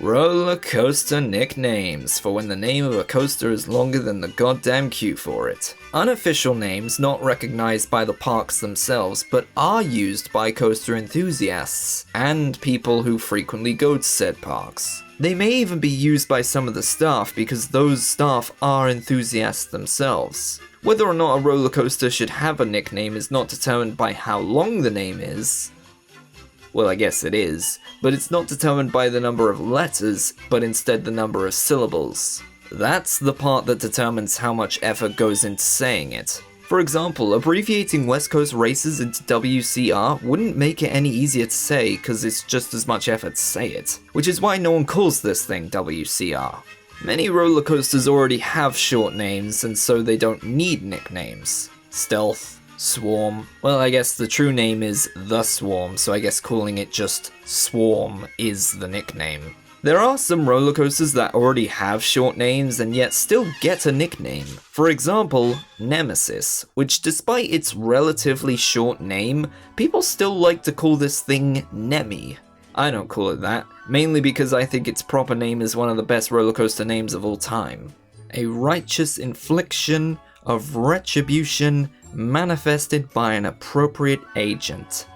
Roller coaster nicknames, for when the name of a coaster is longer than the goddamn queue for it. Unofficial names not recognized by the parks themselves, but are used by coaster enthusiasts and people who frequently go to said parks. They may even be used by some of the staff because those staff are enthusiasts themselves. Whether or not a roller coaster should have a nickname is not determined by how long the name is. Well, I guess it is, but it's not determined by the number of letters, but instead the number of syllables. That's the part that determines how much effort goes into saying it. For example, abbreviating West Coast races into WCR wouldn't make it any easier to say because it's just as much effort to say it, which is why no one calls this thing WCR. Many roller coasters already have short names, and so they don't need nicknames. Stealth, Swarm. Well, I guess the true name is The Swarm, so I guess calling it just Swarm is the nickname. There are some roller coasters that already have short names and yet still get a nickname. For example, Nemesis, which despite its relatively short name, people still like to call this thing Nemi. I don't call it that, mainly because I think its proper name is one of the best roller coaster names of all time. A righteous infliction of retribution manifested by an appropriate agent.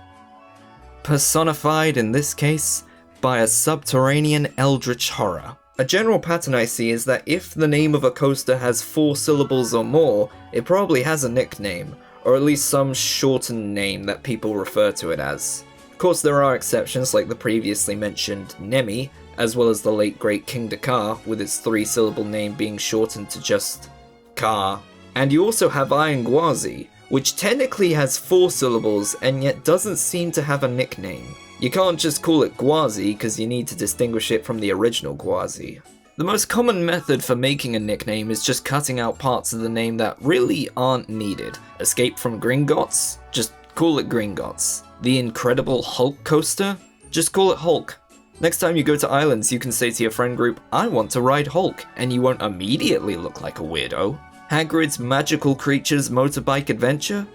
Personified in this case by a subterranean eldritch horror. A general pattern I see is that if the name of a coaster has 4 syllables or more, it probably has a nickname, or at least some shortened name that people refer to it as. Of course, there are exceptions like the previously mentioned Nemi, as well as the late great King Dakar, with its 3-syllable name being shortened to just Car. And you also have Iron Gwazi, which technically has 4 syllables and yet doesn't seem to have a nickname. You can't just call it Gwazi because you need to distinguish it from the original Gwazi. The most common method for making a nickname is just cutting out parts of the name that really aren't needed. Escape from Gringotts? Just call it Gringotts. The Incredible Hulk Coaster? Just call it Hulk. Next time you go to islands, you can say to your friend group, I want to ride Hulk, and you won't immediately look like a weirdo. Hagrid's Magical Creatures Motorbike Adventure?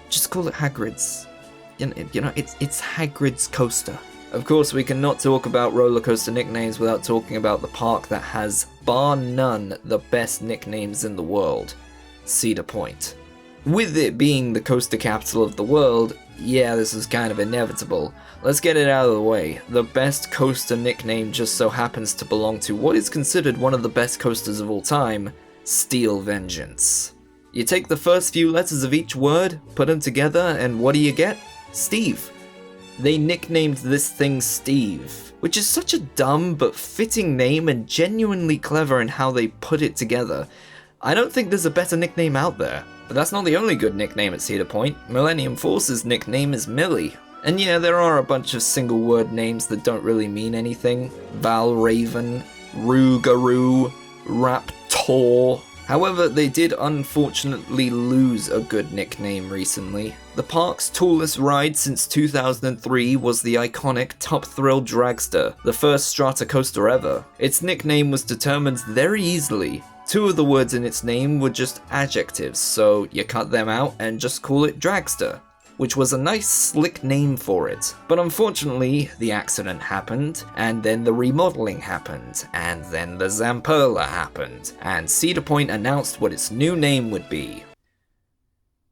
Just call it Hagrid's. You know, it's Hagrid's Coaster. Of course, we cannot talk about roller coaster nicknames without talking about the park that has, bar none, the best nicknames in the world, Cedar Point. With it being the coaster capital of the world, yeah, this is kind of inevitable. Let's get it out of the way. The best coaster nickname just so happens to belong to what is considered one of the best coasters of all time, Steel Vengeance. You take the first few letters of each word, put them together, and what do you get? Steve. They nicknamed this thing Steve, which is such a dumb but fitting name and genuinely clever in how they put it together. I don't think there's a better nickname out there. But that's not the only good nickname at Cedar Point. Millennium Force's nickname is Millie. And yeah, there are a bunch of single word names that don't really mean anything. Valraven, Rougarou, Raptor. However, they did unfortunately lose a good nickname recently. The park's tallest ride since 2003 was the iconic Top Thrill Dragster, the first strata coaster ever. Its nickname was determined very easily. 2 of the words in its name were just adjectives, so you cut them out and just call it Dragster, which was a nice slick name for it. But unfortunately, the accident happened, and then the remodeling happened, and then the Zamperla happened, and Cedar Point announced what its new name would be.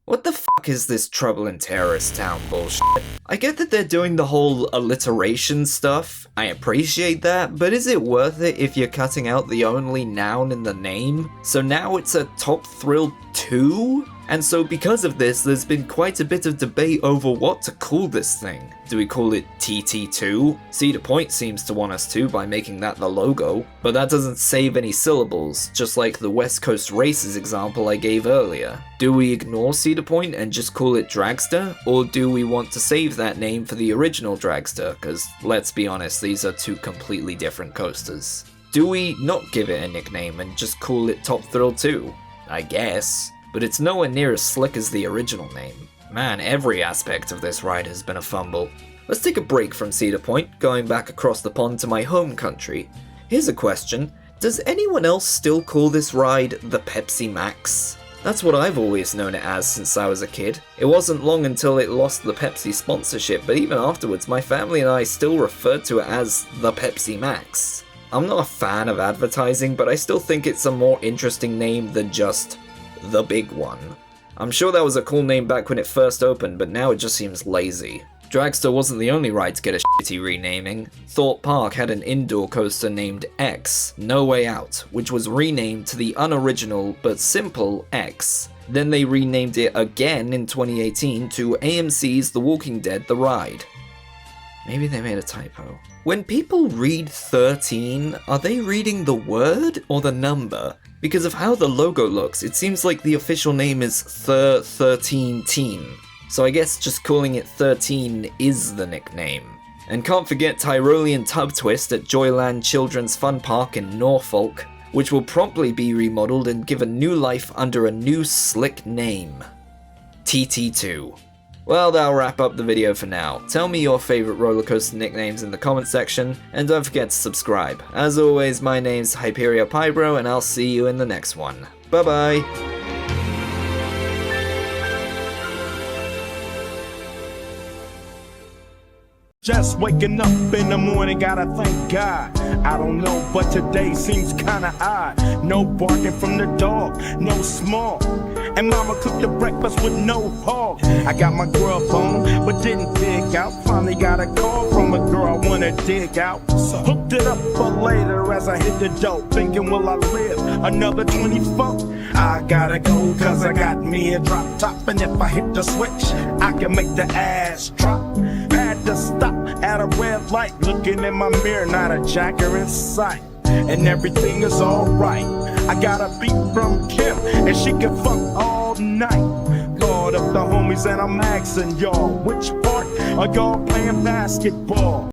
What the fuck is this Trouble in Terrorist Town bullshit? I get that they're doing the whole alliteration stuff, I appreciate that, but is it worth it if you're cutting out the only noun in the name? So now it's a Top Thrill 2? And so because of this, there's been quite a bit of debate over what to call this thing. Do we call it TT2? Cedar Point seems to want us to by making that the logo, but that doesn't save any syllables, just like the West Coast Races example I gave earlier. Do we ignore Cedar Point and just call it Dragster? Or do we want to save that name for the original Dragster? Because let's be honest, these are 2 completely different coasters. Do we not give it a nickname and just call it Top Thrill 2? I guess. But it's nowhere near as slick as the original name. Man, every aspect of this ride has been a fumble. Let's take a break from Cedar Point, going back across the pond to my home country. Here's a question. Does anyone else still call this ride the Pepsi Max? That's what I've always known it as since I was a kid. It wasn't long until it lost the Pepsi sponsorship, but even afterwards, my family and I still referred to it as the Pepsi Max. I'm not a fan of advertising, but I still think it's a more interesting name than just the big one. I'm sure that was a cool name back when it first opened, but now it just seems lazy. Dragster wasn't the only ride to get a shitty renaming. Thorpe Park had an indoor coaster named X, No Way Out, which was renamed to the unoriginal but simple X. Then they renamed it again in 2018 to AMC's The Walking Dead The Ride. Maybe they made a typo. When people read 13, are they reading the word or the number? Because of how the logo looks, it seems like the official name is 13 Teen. So I guess just calling it 13 is the nickname. And can't forget Tyrolean Tub Twist at Joyland Children's Fun Park in Norfolk, which will promptly be remodeled and given new life under a new slick name. TT2. Well, that'll wrap up the video for now. Tell me your favorite roller coaster nicknames in the comment section, and don't forget to subscribe. As always, my name's Hyperia Pybro, and I'll see you in the next one. Bye bye! Just waking up in the morning, gotta thank God. I don't know, but today seems kinda odd. No barking from the dog, no small. And mama cooked the breakfast with no hog. I got my grub on, but didn't dig out. Finally got a call from a girl I wanna dig out. So hooked it up for later as I hit the dope. Thinking, will I live another 24? I gotta go, cause I got me a drop top. And if I hit the switch, I can make the ass drop. Had to stop at a red light, looking in my mirror, not a jacker in sight. And everything is alright. I got a beat from Kim, and she can fuck all night. Called up the homies and I'm asking y'all, which part are y'all playing basketball?